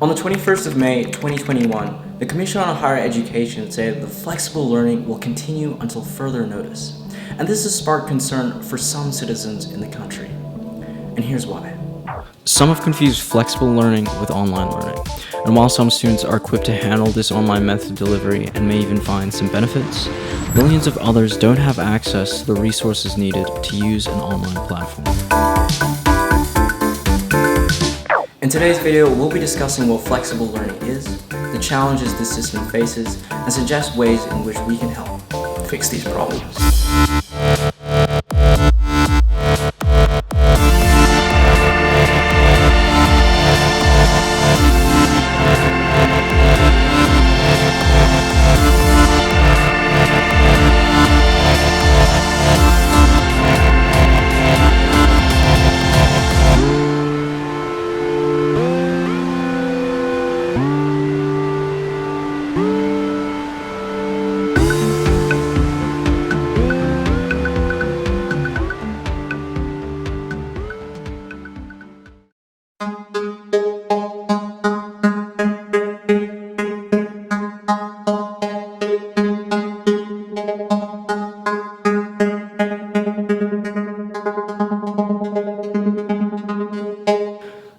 On the 21st of May, 2021, the Commission on Higher Education said that flexible learning will continue until further notice. And this has sparked concern for some citizens in the country. And here's why. Some have confused flexible learning with online learning. And while some students are equipped to handle this online method of delivery and may even find some benefits, millions of others don't have access to the resources needed to use an online platform. In today's video, we'll be discussing what flexible learning is, the challenges this system faces, and suggest ways in which we can help fix these problems.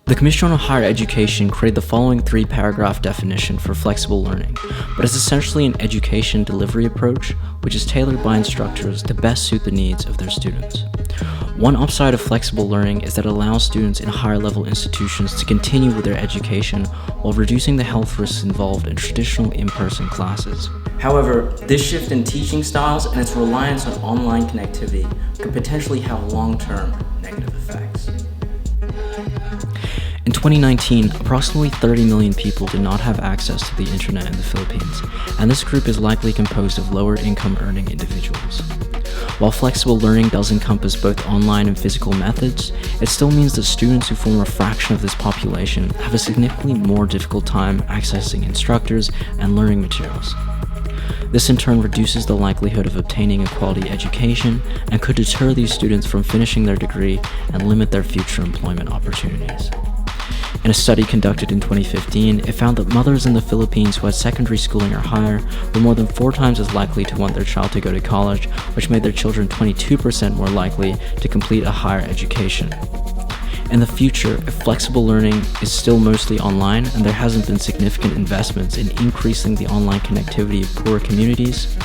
The Commission on Higher Education created the following 3-paragraph definition for flexible learning, but it's essentially an education delivery approach which is tailored by instructors to best suit the needs of their students. One upside of flexible learning is that it allows students in higher level institutions to continue with their education while reducing the health risks involved in traditional in-person classes. However, this shift in teaching styles and its reliance on online connectivity could potentially have long-term negative effects. In 2019, approximately 30 million people did not have access to the internet in the Philippines, and this group is likely composed of lower income earning individuals. While flexible learning does encompass both online and physical methods, it still means that students who form a fraction of this population have a significantly more difficult time accessing instructors and learning materials. This in turn reduces the likelihood of obtaining a quality education and could deter these students from finishing their degree and limit their future employment opportunities. In a study conducted in 2015, it found that mothers in the Philippines who had secondary schooling or higher were more than 4 times as likely to want their child to go to college, which made their children 22% more likely to complete a higher education. In the future, if flexible learning is still mostly online and there hasn't been significant investments in increasing the online connectivity of poorer communities,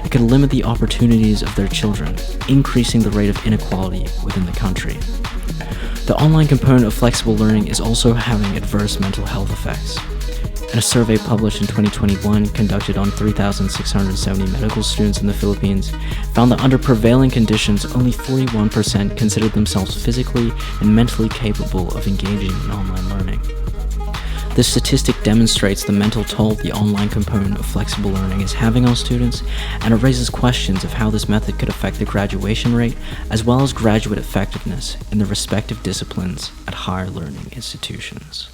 it could limit the opportunities of their children, increasing the rate of inequality within the country. The online component of flexible learning is also having adverse mental health effects. In a survey published in 2021 conducted on 3,670 medical students in the Philippines, found that under prevailing conditions, only 41% considered themselves physically and mentally capable of engaging in online learning. This statistic demonstrates the mental toll the online component of flexible learning is having on students, and it raises questions of how this method could affect the graduation rate as well as graduate effectiveness in the respective disciplines at higher learning institutions.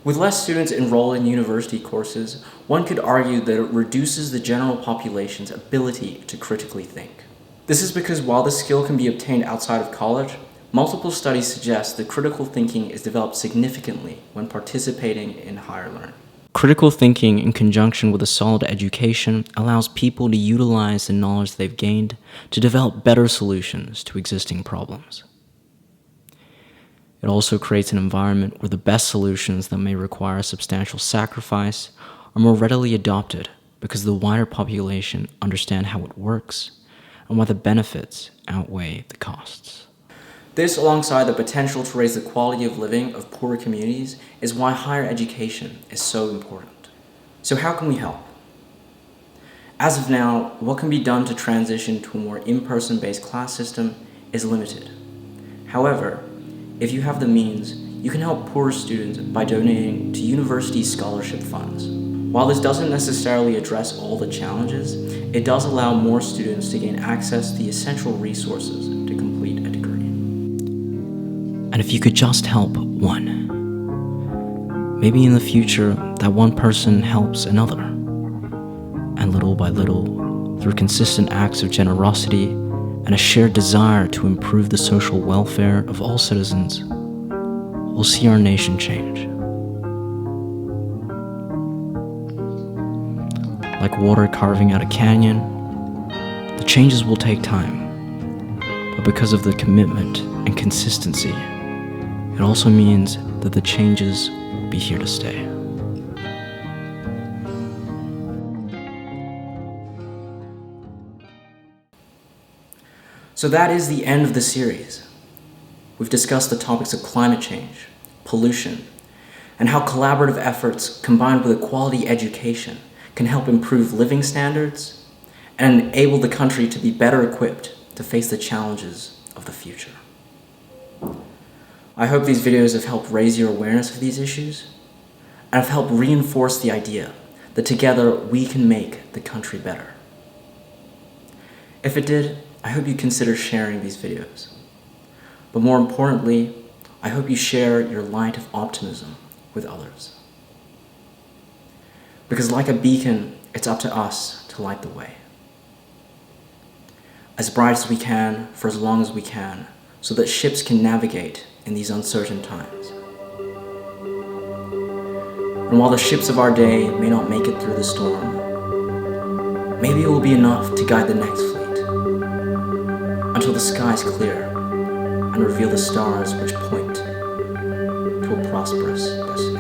With less students enrolled in university courses, one could argue that it reduces the general population's ability to critically think. This is because while this skill can be obtained outside of college, multiple studies suggest that critical thinking is developed significantly when participating in higher learning. Critical thinking in conjunction with a solid education allows people to utilize the knowledge they've gained to develop better solutions to existing problems. It also creates an environment where the best solutions that may require substantial sacrifice are more readily adopted because the wider population understand how it works and why the benefits outweigh the costs. This, alongside the potential to raise the quality of living of poorer communities, is why higher education is so important. So how can we help? As of now, what can be done to transition to a more in-person based class system is limited. However, if you have the means, you can help poorer students by donating to university scholarship funds. While this doesn't necessarily address all the challenges, it does allow more students to gain access to the essential resources to complete a degree. And if you could just help one, maybe in the future that one person helps another. And little by little, through consistent acts of generosity and a shared desire to improve the social welfare of all citizens, we'll see our nation change. like water carving out a canyon, the changes will take time. But because of the commitment and consistency, it also means that the changes will be here to stay. So that is the end of the series. We've discussed the topics of climate change, pollution, and how collaborative efforts combined with a quality education can help improve living standards and enable the country to be better equipped to face the challenges of the future. I hope these videos have helped raise your awareness of these issues and have helped reinforce the idea that together we can make the country better. If it did, I hope you consider sharing these videos. But more importantly, I hope you share your light of optimism with others. Because like a beacon, it's up to us to light the way. As bright as we can, for as long as we can, so that ships can navigate in these uncertain times. And while the ships of our day may not make it through the storm, maybe it will be enough to guide the next fleet, until the skies clear and reveal the stars which point to a prosperous destination.